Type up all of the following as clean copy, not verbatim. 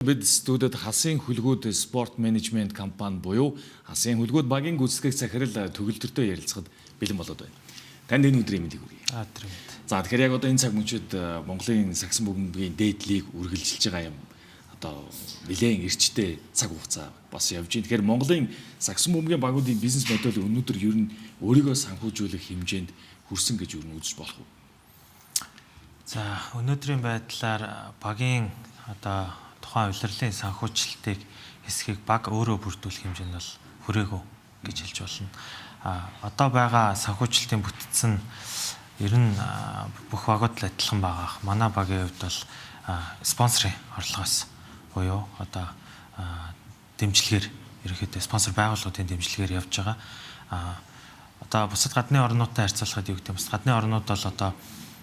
Бид студид хасын хөлгүүд спорт менежмент компани буюу хасын хөлгүүд багийн гүйцэтгэх захирал төгөлдөртөө ярилцахад бэлэн болоод байна. Танд энэ өдрийн мэндийг хүргэе. Тэр. За тэгэхээр яг одоо энэ цаг мөчид Монголын сагсан бөмбөгийн дээдлийг үргэлжилж байгаа юм. Одоо нэлээд эрчтэй цаг хугацаа бас явж байна. Тэгэхээр Монголын сагсан бөмбөгийн багуудын бизнес модель өнөөдөр ер нь өөрийгөө санхүүжүүлэх хэмжээнд хүрсэн гэж ер нь үзэж болох уу? За өнөөдрийн байдлаар багийн одоо тухайн улирлын санхүүжилтийг хэсгийг баг өөрөө бүрдүүлэх хэмжээнд бол хүрээгүй гэж хэлж болно. Одоо байгаа санхүүжилтийн бүтцэн ер нь бүх багууд л адилхан байгаа. Манай багийн хувьд бол спонсорын орлогоос буюу одоо дэмжлэгээр ерөнхийдөө спонсор байгууллагуудын дэмжлэгээр явж байгаа. Одоо бусад гадны орнуудтай харьцуулахад юу гэдэг юм бэ? Гадны орнууд бол одоо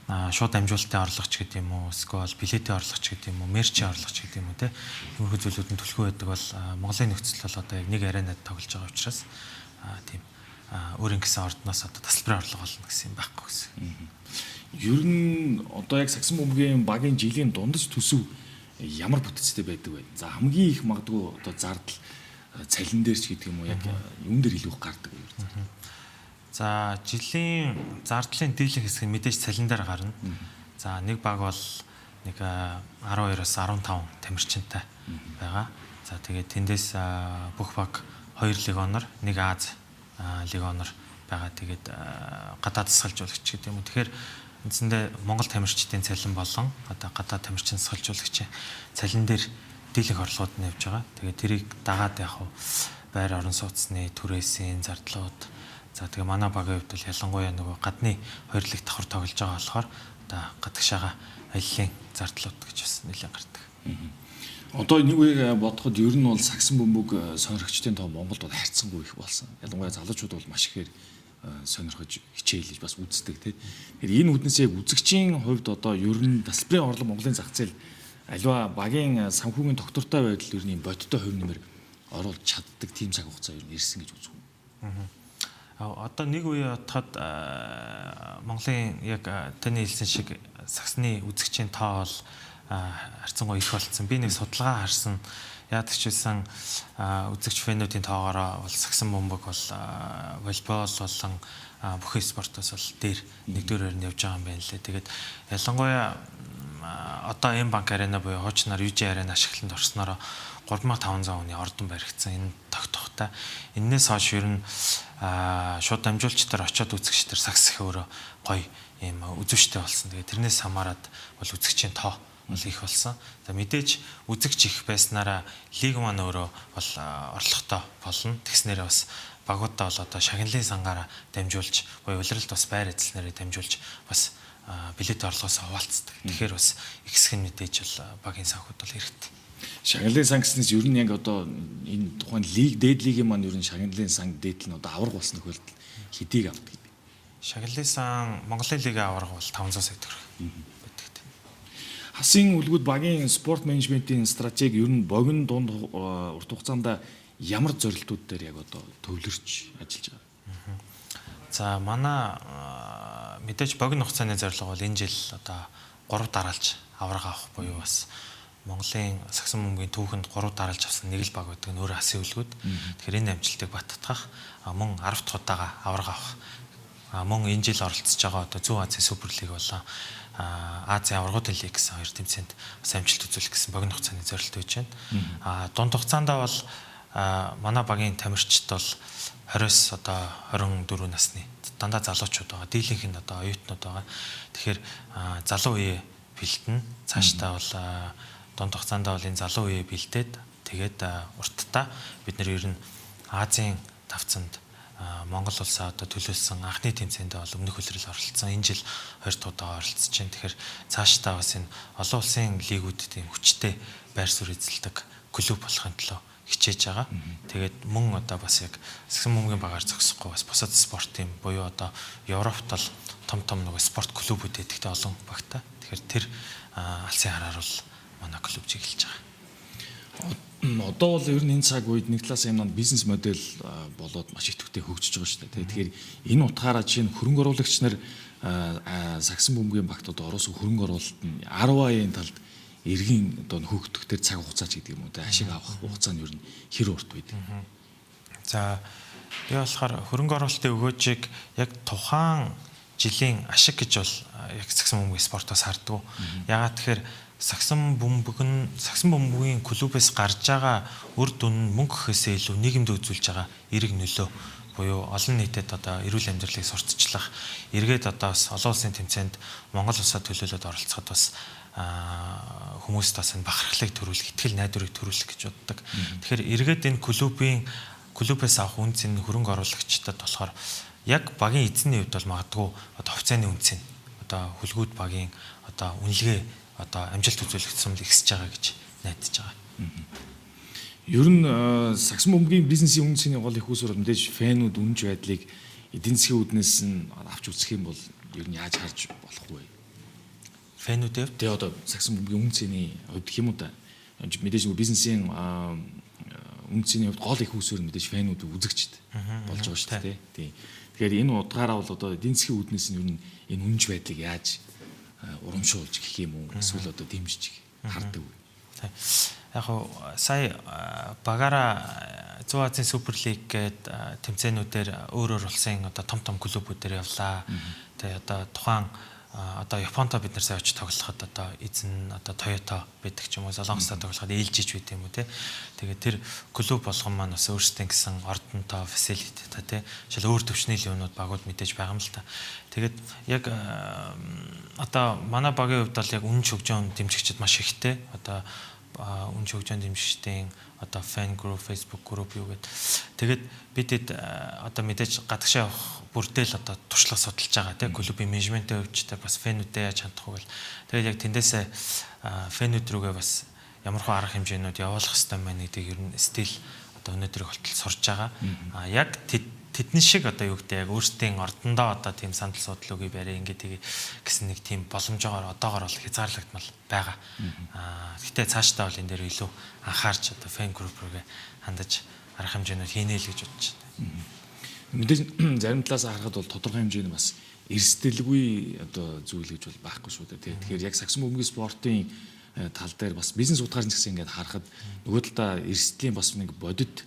шууд амжуулалтын орлогч гэдэг юм уу, эсвэл билетийн орлогч гэдэг юм уу, мерчийн орлогч гэдэг юм уу те. Иймэрхүү зүйлүүд нь түлхүү байдаг бол Монголын нөхцөл бол одоо яг нэг аренад тоглож байгаа учраас тийм өөрийн гэсэн ордноос одоо тасалбарын орлого олно гэсэн юм байхгүй гэсэн. Ер нь одоо яг сагсан бөмбөгийн багийн жилийн дундаж төсөв ямар бүтцтэй байдаг вэ? За хамгийн их магадгүй одоо зардал цалин дээр ч гэдэг юм уу яг юун дээр илүү их гардаг вэ? За жилийн зардлын дийлэнх хэсэг нь мэдээж цалин дээр гарна. За нэг баг бол нэг 12-оос 15 тамирчинтай байгаа. За тэгээд тэндээс бүх баг 2 легионер, нэг Аз легионер байгаа. Тэгээд гадаад засгалжуулагч гэдэг юм уу. Тэгэхээр үндсэндээ Монгол тамирчдын цалин болон одоо гадаад тамирчин засгалжуулагчийн цалин дээр дийлэнх орлогууд нь явж байгаа. Тэгээд тэрийг дагаад яг байр орон сууцны түрээсийн зардлууд. За тэгээ манай багийн хувьд бол ялангуяа нөгөө гадны хоёрлог давхар тоглож байгаа болохоор одоо гадагшаага аяллаа зардлууд гэж бас нэлээд гардаг. Одоо нэг үеийг бодоход ер нь бол сагсан бөмбөг сонирхчдын тоо Монголд бол харьцангуй их болсон. Ялангуяа залуучууд бол маш ихээр сонирхож хичээлж бас үздэг тийм. Тэгэхээр энэ үднээс яг үзэгчийн хувьд одоо ер нь тасалбарын орлого Монголын зах зээл аливаа багийн санхүүгийн доктортой байдал ер нь бодиттой хувь нэмэр оруулж чаддаг тийм цаг хугацаа ер нь ирсэн гэж үздэг. Одоо нэг үе бодоход Монголын яг таны хэлсэн шиг сагсны үзэгчийн тоо бол харьцангуй их болсон. Би нэг судалгаа харсан. Яадаг ч байсан үзэгч фэнүүдийн тоогоороо бол сагсан бөмбөг бол волейбол болон бүхэн спортоос бол дээр нэгдүгээрээр нь явж байгаа юм байна лээ. Тэгээд ялангуяа одоо М-банк арена буюу хуучнаар UJ арена ашиглалтанд орсноор 3500 хүний ордон баригдсан. Энэ тогтохтой. Эннээс хойш ер нь шууд дамжуулчдаар очиод үзэгчдэр сагс их өөрөө гоё юм үзүүштэй болсон. Тэгээд тэрнээс хамаарат бол үзэгчийн тоо бол их болсон. За мэдээж үзэгч их байснараа лиг маань өөрөө бол орлоготой болно. Тэгснээрээ бас багуудаа бол одоо шагналын сангаараа дамжуулж, буюу улиралд бас байр эзэлснээрээ дамжуулж бас билет орлогоос хуваалцдаг. Тэгэхээр бас их хэсэг нь мэдээж бол багийн санхуд бол хэрэгтэй. Шагналын сан гэснээс ер нь яг одоо энэ тухайн лиг дээдлигийн маань ер нь шагналын сан дээдл нь одоо авраг болсон тохиолдолд хэдийг авдаг юм бэ? Шагналын сан Монголын лигийн авраг бол 500 сая төгрөг байдаг. Хасын үлгүүд багийн спорт менежментийн стратеги ер нь богино дунд урт хугацаанд ямар зорилтууд дээр яг одоо төвлөрч ажиллаж байгаа? За манай мэдээж богино хугацааны зорилго бол энэ жил одоо 3 дараалж авраг авах буюу бас Монголын сагсан бөмбөгийн түүхэнд 3 дараалж авсан нэг л баг байдаг нь өөрөө хасын үлгүүд. Тэгэхээр энэ амжилтыг баттгах мөн 10 дахь удаага авраг авах мөн энэ жил оролцож байгаа одоо Зүүн Азийн Суперлиг болон Азийн аврагуудын лиг гэсэн хоёр тэмцээнд бас амжилт үзүүлэх гэсэн богино хугацааны зорилт байж байна. Дунд хугацаанд бол манай багийн тамирчид бол 20-с одоо 24 насны дандаа залуучууд байгаа. Дийлэнх нь одоо оюутнууд байгаа. Тэгэхээр залуу үе бэлтэн цаашдаа бол дунд хугацаанд бол энэ залуу үе бэлдээд тэгээд урттаа бид нэр ер нь Азийн давцанд Монгол улсаа одоо төлөөлсөн анхны тэмцээнд бол өмнөх хөлрөл оролцсон. Энэ жил 2 дахь удаа оролцож байна. Тэгэхээр цаашдаа бас энэ олон улсын лигүүдэд тийм хүчтэй байр суурь эзэлдэг клуб болохын төлөө хичээж байгаа. Тэгээд мөн одоо бас яг сагсан бөмбөгийн багаар зогсохгүй бас бусад спортын буюу одоо Европт бол том нөгөө спорт клубүүд эдгтэй олон багтай. Тэгэхээр тэр алсын хараар бол манай клуб чиглэж байгаа. Одоо бол ер нь энэ цаг үед нэг талаас юм бизнес модель болоод маш идэвхтэй хөгжиж байгаа шүү дээ. Тэгэхээр энэ утгаараа чинь хөрөнгө оруулагч нар сагсан бөмбөгийн багт одоо орос хөрөнгө оруулалт нь ROI-ийн талд эргийн одоо хөөгдөх төр цаг хугацаа ч гэдэг юм уу те ашиг авах хугацаа нь ер нь хэр урт байдаг. За би болохоор хөрөнгө оруулалтын өгөөжийг яг тухайн жилийн ашиг гэж бол яг сагсан бөмбөгийн спортоос харддаг. Ягаад тэгэхээр сагсан бөмбөгийн клубээс гарч байгаа үр дүн нь мөнгө гэхээсээ илүү нийгэмд үзүүлж байгаа эерэг нөлөө буюу олон нийтэд одоо эрүүл амьдралыг сурталчлах, эргээд одоо бас олон улсын тэмцээнд Монгол улсад төлөөлөд оролцоход бас хүмүүст бас энэ бахархлыг төрүүлэх, итгэл найдварыг төрүүлэх гэж боддог. Тэгэхээр эргээд энэ клубээс авах үнц нь хөрөнгө оруулагчдад болохоор яг багийн эзний хувьд бол магадгүй одоо хувьцааны үнц нь одоо хөлгүүд багийн одоо үнэлгээ одоо амжилт үзүүлэх тусам л ихсэж байгаа гэж найдаж байгаа. Ер нь сагсан бөмбөгийн бизнесийн үнцний гол их усур мэдээж фэнүүд үнж байдлыг эдийн засгийн үүднээс нь авч үзэх юм бол ер нь яаж харж болох вэ? Фэнүүдээ тэгээ одоо сагсан бөмбөгийн үнцний хувьд гэх юм уу та мэдээж бизнесийн үнцний хувьд гол их усур мэдээж фэнүүд үзэгчд болж байгаа шүү дээ тий. Тэгэхээр энэ утгаараа бол одоо эдийн засгийн үүднээс нь ер нь энэ үнж байдлыг яаж урамшуулж гэх юм уу эсвэл одоо дэмжиж хардаг вэ? Яг хоо сая багаараа Зүүн Азийн Суперлиг гээд тэмцээнүүдээр өөр улсын одоо том клубүүдээр явлаа. Тэгээ одоо тухайн одоо Японтой бид нар сая очиж тоглоход одоо эзэн одоо Toyota байдаг ч юм уу Солонгостой тоглоход ээлжиж байт юм уу те. Тэгээ тэр клуб болгон маань бас өөрсдөө гэсэн ордонтой facility та те. Жишээл өөр төвчний юмнууд багууд мэдээж байгаа юм л та. Тэгээд яг одоо манай багийн хувьд бол яг үнэн хөгжөөн дэмжигчид маш ихтэй. Одоо үнэн хөгжөөн дэмжигчдийн одоо fan group, Facebook group юу гэдэг. Тэгээд бидэд одоо мэдээж гадагшаа явах бүрдэл одоо туршлага судалж байгаа тийм клубын менежментийн хувьд бас фэнүүдээ яаж хандах вэ гэл. Тэгээд яг тэндээсээ фэнүүд рүүгээ бас ямар хөө арга хэмжээнүүд явуулах хэрэгтэй байна гэдгийг ер нь стил одоо өнөөдрийг болтол сурж байгаа. Яг тэдний шиг одоо юу гэдэг яг өөрсдийн ордондоо одоо тийм сандал судал үгүй барай ингээд гэсэн нэг тийм боломжоор одоогоор бол хязгаарлагдмал байгаа. Гэхдээ цаашдаа бол энэ дээр илүү анхаарч одоо фэн групп рүүгээ хандаж арга хэмжээнүүд хийнэ л гэж бодож байна. Мэдээж зарим талаас харахад бол тодорхой хэмжээний бас эрсдэлгүй одоо зүйл гэж бол байхгүй шүү дээ. Тэгэхээр яг сагсан бөмбөгийн спортын тал дээр бас бизнес утгаарч гэсэн ингээд харахад нөгөө талдаа эрсдлийн бас нэг бодит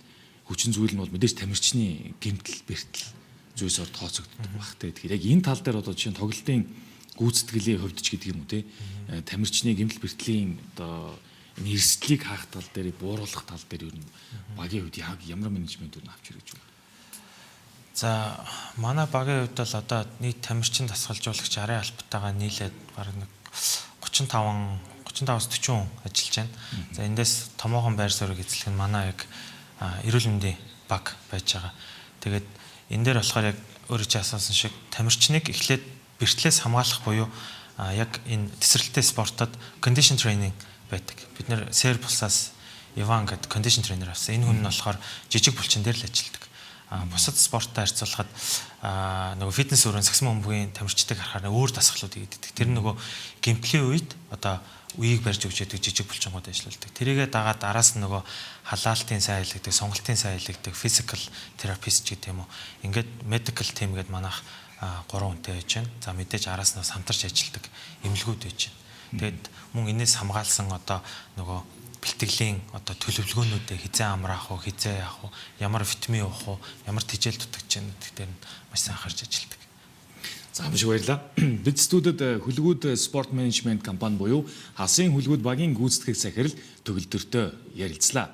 хүчин зүйл нь бол мэдээж тамирчны гэмтэл бэртэл зүйлсээр тооцогддог баг те. Тэгэхээр яг энэ тал дээр одоо жишээ нь тоглолтын гүйцэтгэлийн хувьд ч гэдэг юм уу те. Тамирчны гэмтэл бэртлийн одоо энэ эрсдлийг хаах тал дээр бууруулах тал дээр ер нь багийн хувьд яг ямар менежмент өөр авч ирэж байна. За манай багийн хувьд бол одоо нийт тамирчин дасгалжуулагч арын албатайгаа нийлээд бараг нэг 35-40 ажиллаж байна. За эндээс томоохон байр суурийг эзлэх нь манай яг эрүүл мэндийн баг байж байгаа. Тэгээд энэ дээр болохоор яг өөрөө чи асуусан шиг тамирчныг эхлээд бэртлээс хамгаалах буюу яг энэ тесрэлттэй спортод condition training байдаг. Бид нэр сэр булсаас Иван гэдэг condition trainer авсан. Энэ хүн нь болохоор жижиг булчин дээр л ажилладаг. Бусад спорттой харьцуулахад нөгөө фитнес өрөөнд сагсан бөмбөгийн тамирчдыг харахаар өөр дасгалууд хийдэг. Тэр нөгөө гэмтлийн үед одоо үеийг барьж өгч яадаг жижиг булчингууд ажилладаг. Тэрийгээ дагаад араас нь нөгөө халаалтын сайн хийлэгдэг, сонголтын сайн хийлэгдэг, physical therapist гэдэг юм уу. Ингээд medical team гэдэг манайх 3 хүнтэй байж байна. За мэдээж араас нь хамтарч ажилладаг эмнэлгүүд байж байна. Тэгэд мөн энэс хамгаалсан одоо нөгөө бэлтгэлийн одоо төлөвлөгөөнүүдээ хизээ амраах уу, хизээ яах уу, ямар витамин уух уу, ямар тэжээл дутагч юм гэдэг нь маш сайн анхаарч ажилладаг. За маш баярлалаа. Бид студид хөлгүүд спорт менежмент компани буюу Хасын хөлгүүд багийн гүйцэтгэх захирал төгөлдөртөө ярилцлаа.